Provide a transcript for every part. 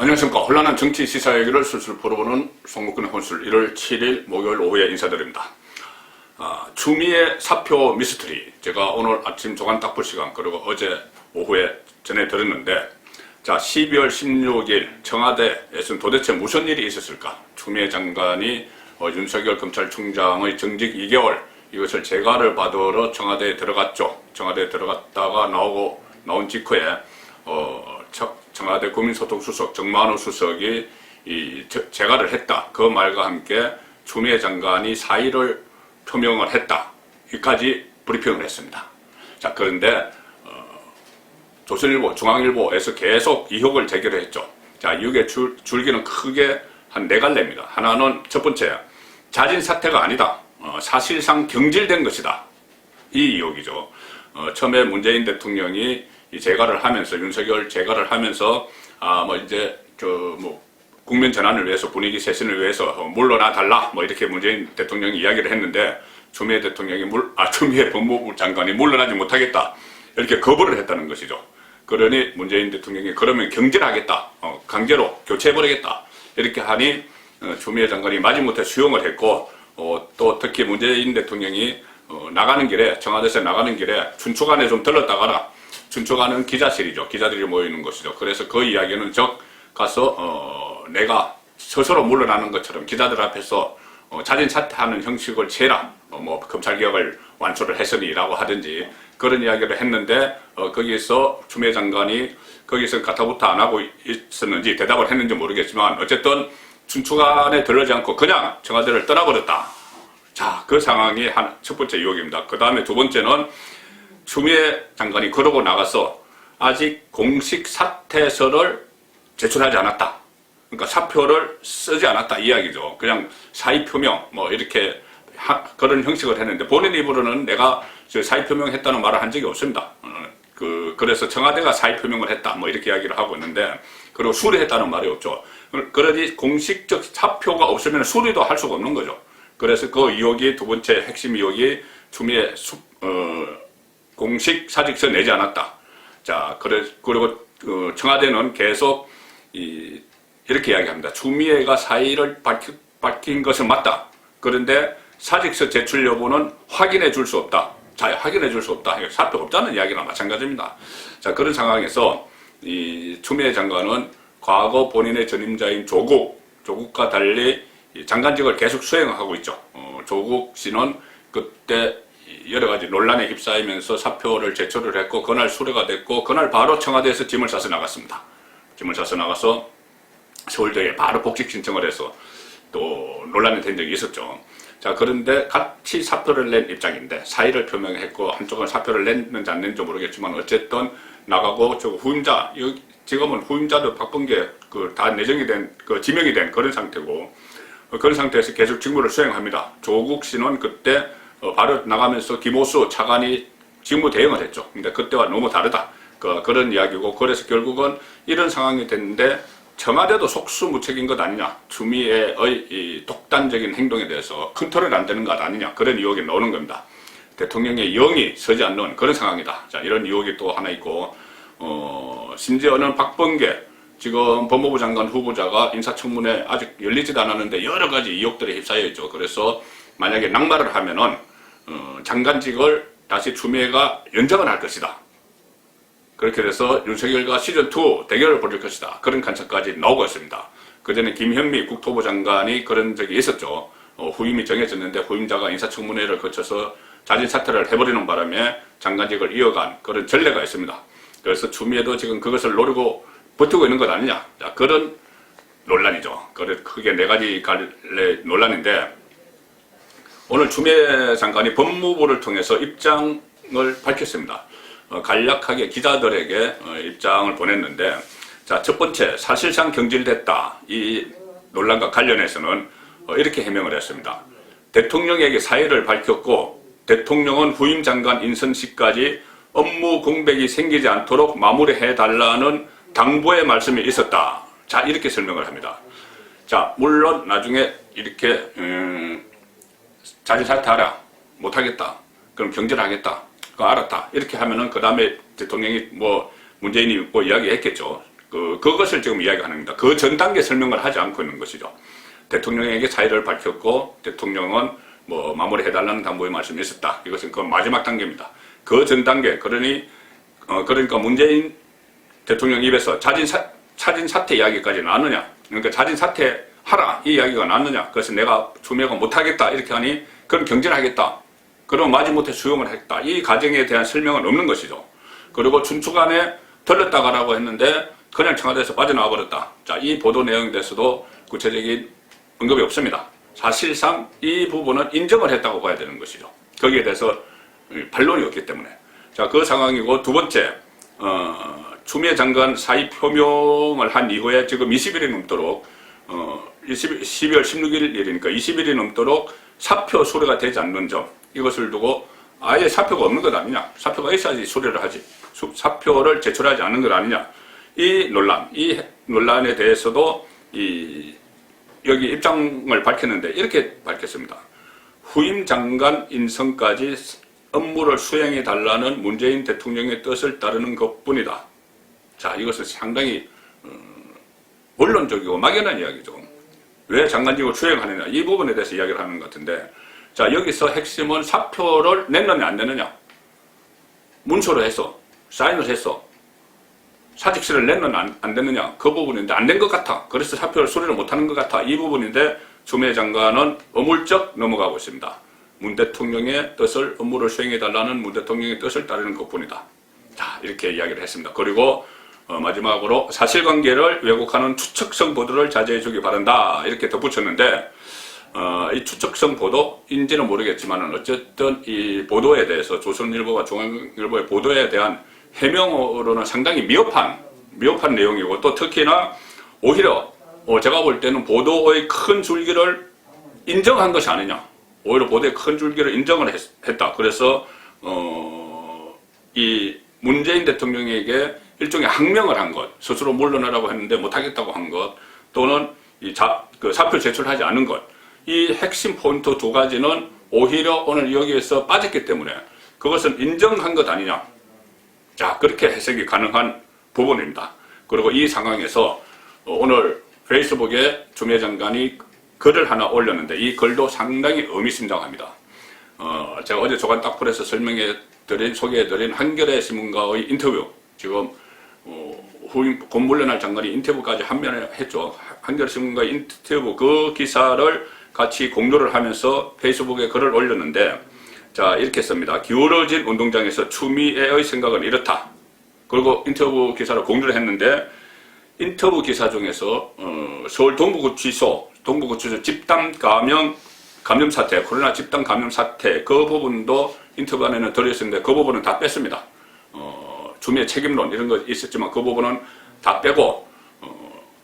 안녕하십니까. 혼란한 정치 시사 얘기를 술술 풀어보는 송목근의 혼술 1월 7일 목요일 오후에 인사드립니다. 추미애 사표 미스터리, 제가 오늘 아침 조간 딱 볼 시간 그리고 어제 오후에 전해드렸는데, 자, 12월 16일 청와대에서는 도대체 무슨 일이 있었을까? 추미애 장관이 윤석열 검찰총장의 정직 2개월 이것을 재가를 받으러 청와대에 들어갔죠. 청와대에 들어갔다가 나온 직후에 청와대 국민소통수석 정만호 수석이 재가를 했다. 그 말과 함께 추미애 장관이 사의를 표명을 했다. 여기까지 브리핑을 했습니다. 자, 그런데 조선일보, 중앙일보에서 계속 의혹을 제기를 했죠. 자, 이게 줄기는 크게 한 4갈래입니다. 하나는 첫 번째, 자진 사퇴가 아니다. 사실상 경질된 것이다. 이 의혹이죠. 처음에 문재인 대통령이 이 재가를 하면서, 윤석열 재가를 하면서, 국면 전환을 위해서, 분위기 쇄신을 위해서 물러나 달라, 이렇게 문재인 대통령이 이야기를 했는데, 추미애 법무부 장관이 물러나지 못하겠다, 이렇게 거부를 했다는 것이죠. 그러니 문재인 대통령이 그러면 경질하겠다, 강제로 교체해버리겠다, 이렇게 하니 추미애 장관이 마지못해 수용을 했고, 또 특히 문재인 대통령이 나가는 길에, 청와대에서 나가는 길에 춘추관에 좀 들렀다가라. 춘추관은 기자실이죠. 기자들이 모이는 곳이죠. 그래서 그 이야기는 가서 내가 스스로 물러나는 것처럼 기자들 앞에서 자진 사퇴하는 형식을 취해라. 검찰개혁을 완수를 했으니라고 하든지 그런 이야기를 했는데, 거기서 추미애 장관이 거기서 가타부타 안 하고 있었는지 대답을 했는지 모르겠지만, 어쨌든 춘추관에 들르지 않고 그냥 청와대를 떠나버렸다. 자, 그 상황이 첫 번째 의혹입니다. 그 다음에 두 번째는 추미애 장관이 그러고 나가서 아직 공식 사퇴서를 제출하지 않았다. 그러니까 사표를 쓰지 않았다, 이 이야기죠. 그냥 사의 표명, 이렇게 그런 형식을 했는데, 본인 입으로는 내가 사의 표명했다는 말을 한 적이 없습니다. 그래서 청와대가 사의 표명을 했다, 이렇게 이야기를 하고 있는데, 그리고 수리했다는 말이 없죠. 그러니 공식적 사표가 없으면 수리도 할 수가 없는 거죠. 그래서 그 의혹이, 두 번째 핵심 의혹이 추미애 공식 사직서 내지 않았다. 자, 그리고 청와대는 계속 이렇게 이야기합니다. 추미애가 사의를 밝힌 것은 맞다. 그런데 사직서 제출 여부는 확인해 줄 수 없다. 자, 확인해 줄 수 없다. 사표 없다는 이야기랑 마찬가지입니다. 자, 그런 상황에서 이 추미애 장관은 과거 본인의 전임자인 조국과 달리 장관직을 계속 수행하고 있죠. 조국 씨는 그때 여러 가지 논란에 휩싸이면서 사표를 제출을 했고, 그날 수뢰가 됐고, 그날 바로 청와대에서 짐을 싸서 나갔습니다. 짐을 싸서 나가서 서울대에 바로 복직 신청을 해서 또 논란이 된 적이 있었죠. 자, 그런데 같이 사표를 낸 입장인데, 사의를 표명했고, 한쪽은 사표를 냈는지 안 냈는지 모르겠지만, 어쨌든 나가고, 후임자, 지금은 후임자도 바쁜 게 다 내정이 된, 지명이 된 그런 상태고, 그런 상태에서 계속 직무를 수행합니다. 조국 씨는 그때 바로 나가면서 김호수 차관이 직무 대행을 했죠. 근데 그때와 너무 다르다. 그런 이야기고, 그래서 결국은 이런 상황이 됐는데, 청와대도 속수무책인 것 아니냐. 추미애의 이 독단적인 행동에 대해서 컨트롤이 안 되는 것 아니냐. 그런 의혹이 나오는 겁니다. 대통령의 영이 서지 않는 그런 상황이다. 자, 이런 의혹이 또 하나 있고, 심지어는 박범계, 지금 법무부 장관 후보자가 인사청문회 아직 열리지도 않았는데 여러 가지 의혹들에 휩싸여 있죠. 그래서 만약에 낙마를 하면은 장관직을 다시 추미애가 연장을 할 것이다. 그렇게 돼서 윤석열과 시즌2 대결을 벌일 것이다. 그런 관측까지 나오고 있습니다. 그전에 김현미 국토부 장관이 그런 적이 있었죠. 후임이 정해졌는데 후임자가 인사청문회를 거쳐서 자진 사퇴를 해버리는 바람에 장관직을 이어간 그런 전례가 있습니다. 그래서 추미애도 지금 그것을 노리고 버티고 있는 것 아니냐. 자, 그런 논란이죠. 크게 4가지 갈래 논란인데, 오늘 추미애 장관이 법무부를 통해서 입장을 밝혔습니다. 간략하게 기자들에게 입장을 보냈는데, 자, 첫 번째, 사실상 경질됐다. 이 논란과 관련해서는 이렇게 해명을 했습니다. 대통령에게 사의를 밝혔고, 대통령은 후임 장관 인선 시까지 업무 공백이 생기지 않도록 마무리해달라는 당부의 말씀이 있었다. 자, 이렇게 설명을 합니다. 자, 물론 나중에 이렇게 자진 사퇴하라, 못하겠다, 그럼 경질하겠다, 그거 알았다, 이렇게 하면은 그 다음에 대통령이 문재인이 이야기했겠죠. 그것을 지금 이야기하는 겁니다. 그 전 단계 설명을 하지 않고 있는 것이죠. 대통령에게 사의를 밝혔고 대통령은 뭐 마무리해달라는 당부의 말씀이 있었다. 이것은 그 마지막 단계입니다. 그 전 단계, 그러니까 문재인 대통령 입에서 자진 사퇴 이야기까지 나왔느냐? 그러니까 자진 사퇴하라 이 이야기가 나왔느냐? 그래서 내가 추미애가 못하겠다 이렇게 하니 그럼 경질하겠다. 그럼 마지못해 수용을 했다. 이 과정에 대한 설명은 없는 것이죠. 그리고 춘추관에 들렀다가라고 했는데 그냥 청와대에서 빠져나와 버렸다. 자, 이 보도 내용에 대해서도 구체적인 언급이 없습니다. 사실상 이 부분은 인정을 했다고 봐야 되는 것이죠. 거기에 대해서 반론이 없기 때문에. 자, 그 상황이고 두 번째, 추미애 장관 사의 표명을 한 이후에 지금 20일이 넘도록 12월 16일 일이니까 20일이 넘도록 사표 수리가 되지 않는 점, 이것을 두고 아예 사표가 없는 것 아니냐, 사표가 있어야지 수리를 하지, 사표를 제출하지 않는 것 아니냐, 이 논란에 대해서도 여기 입장을 밝혔는데 이렇게 밝혔습니다. 후임 장관 인선까지 업무를 수행해 달라는 문재인 대통령의 뜻을 따르는 것뿐이다. 자, 이것은 상당히 원론적이고 막연한 이야기죠. 왜 장관직을 수행하느냐, 이 부분에 대해서 이야기를 하는 것 같은데, 자, 여기서 핵심은 사표를 냈느냐 안 냈느냐, 문서로 해서 사인을 해서 사직서를 냈느냐 안 냈느냐, 그 부분인데 안 된 것 같아. 그래서 사표를 수리를 못하는 것 같아. 이 부분인데 추미애 장관은 어물쩍 넘어가고 있습니다. 문 대통령의 뜻을, 업무를 수행해달라는 문 대통령의 뜻을 따르는 것뿐이다. 자, 이렇게 이야기를 했습니다. 그리고 마지막으로 사실관계를 왜곡하는 추측성 보도를 자제해 주기 바란다. 이렇게 덧붙였는데 이 추측성 보도인지는 모르겠지만 어쨌든 이 보도에 대해서 조선일보와 중앙일보의 보도에 대한 해명으로는 상당히 미흡한 내용이고, 또 특히나 오히려 제가 볼 때는 보도의 큰 줄기를 인정한 것이 아니냐, 오히려 보도의 큰 줄기를 인정을 했다. 그래서 이 문재인 대통령에게 일종의 항명을 한 것, 스스로 물러나라고 했는데 못하겠다고 한 것, 또는 그 사표 제출하지 않은 것, 이 핵심 포인트 두 가지는 오히려 오늘 여기에서 빠졌기 때문에 그것은 인정한 것 아니냐. 자, 그렇게 해석이 가능한 부분입니다. 그리고 이 상황에서 오늘 페이스북에 추미애 장관이 글을 하나 올렸는데 이 글도 상당히 의미심장합니다. 제가 어제 조간딱풀에서 소개해드린 한겨레 신문과의 인터뷰, 지금 후임 곧 물러날 장관이 인터뷰까지 한 면에 했죠. 한겨레 신문과의 인터뷰 그 기사를 같이 공유를 하면서 페이스북에 글을 올렸는데, 자, 이렇게 씁니다. 기울어진 운동장에서 추미애의 생각은 이렇다. 그리고 인터뷰 기사를 공유를 했는데, 인터뷰 기사 중에서 서울 동부구치소 집단 감염 사태, 코로나 집단 감염 사태, 그 부분도 인터뷰 안에는 들어있었는데 그 부분은 다 뺐습니다. 추미애 책임론 이런 거 있었지만 그 부분은 다 빼고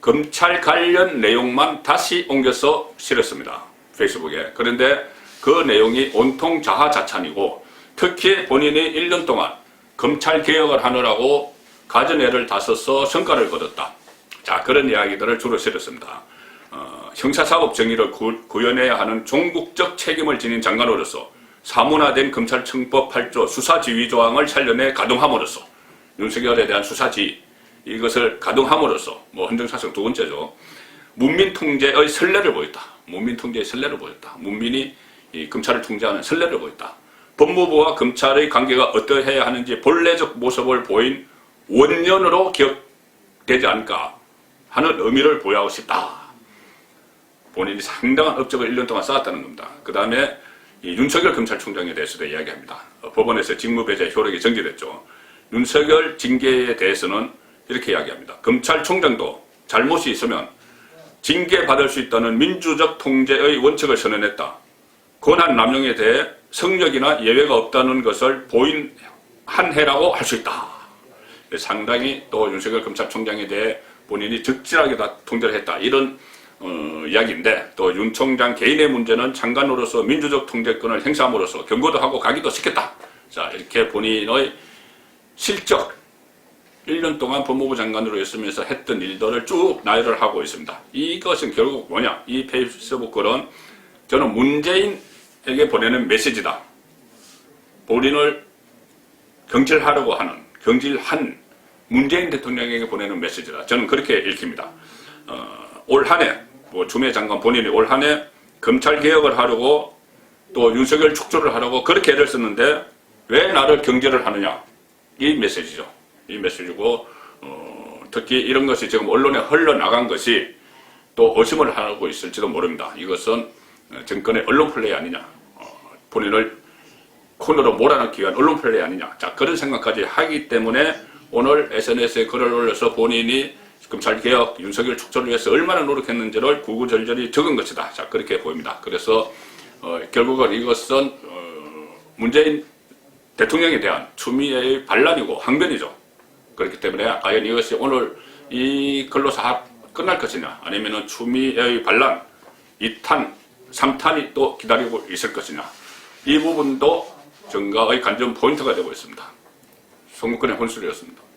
검찰 관련 내용만 다시 옮겨서 실었습니다. 페이스북에. 그런데 그 내용이 온통 자화자찬이고, 특히 본인이 1년 동안 검찰 개혁을 하느라고 가전애를 다 써서 성과를 거뒀다. 자, 그런 이야기들을 주로 실었습니다. 형사사법 정의를 구현해야 하는 종국적 책임을 지닌 장관으로서 사문화된 검찰청법 8조 수사지휘조항을 살려내 가동함으로써, 윤석열에 대한 수사지휘, 이것을 가동함으로써, 헌정사상 두 번째죠. 문민통제의 선례를 보였다. 문민통제의 선례를 보였다. 문민이 이 검찰을 통제하는 선례를 보였다. 법무부와 검찰의 관계가 어떠해야 하는지 본래적 모습을 보인 원년으로 기억되지 않을까 하는 의미를 부여하고 싶다. 본인이 상당한 업적을 1년 동안 쌓았다는 겁니다. 그 다음에 윤석열 검찰총장에 대해서도 이야기합니다. 법원에서 직무배제 효력이 정지됐죠. 윤석열 징계에 대해서는 이렇게 이야기합니다. 검찰총장도 잘못이 있으면 징계받을 수 있다는 민주적 통제의 원칙을 선언했다. 권한 남용에 대해 성역이나 예외가 없다는 것을 보인 한 해라고 할 수 있다. 상당히 또 윤석열 검찰총장에 대해 본인이 적절하게 다 통제를 했다. 이런 이야기인데, 또 윤 총장 개인의 문제는 장관으로서 민주적 통제권을 행사함으로써 경고도 하고 가기도 시켰다. 자, 이렇게 본인의 실적, 1년 동안 법무부 장관으로 있으면서 했던 일들을 쭉 나열을 하고 있습니다. 이것은 결국 뭐냐? 이 페이스북 글은 저는 문재인에게 보내는 메시지다. 본인을 경질한 문재인 대통령에게 보내는 메시지다. 저는 그렇게 읽힙니다. 올 한해 추미애 장관 본인이 올 한해 검찰 개혁을 하려고 또 윤석열 축소를 하려고 그렇게 애를 썼는데 왜 나를 경질을 하느냐, 이 메시지죠. 이 메시지고 특히 이런 것이 지금 언론에 흘러나간 것이 또 의심을 하고 있을지도 모릅니다. 이것은 정권의 언론 플레이 아니냐, 본인을 코너로 몰아넣기 위한 언론 플레이 아니냐, 자, 그런 생각까지 하기 때문에 오늘 SNS에 글을 올려서 본인이 검찰개혁, 윤석열 축소를 위해서 얼마나 노력했는지를 구구절절히 적은 것이다. 자, 그렇게 보입니다. 그래서 결국은 이것은 문재인 대통령에 대한 추미애의 반란이고 항변이죠. 그렇기 때문에 과연 이것이 오늘 이 글로 끝날 것이냐, 아니면은 추미애의 반란 2탄, 3탄이 또 기다리고 있을 것이냐, 이 부분도 정가의 관전 포인트가 되고 있습니다. 송국근의 혼술이었습니다.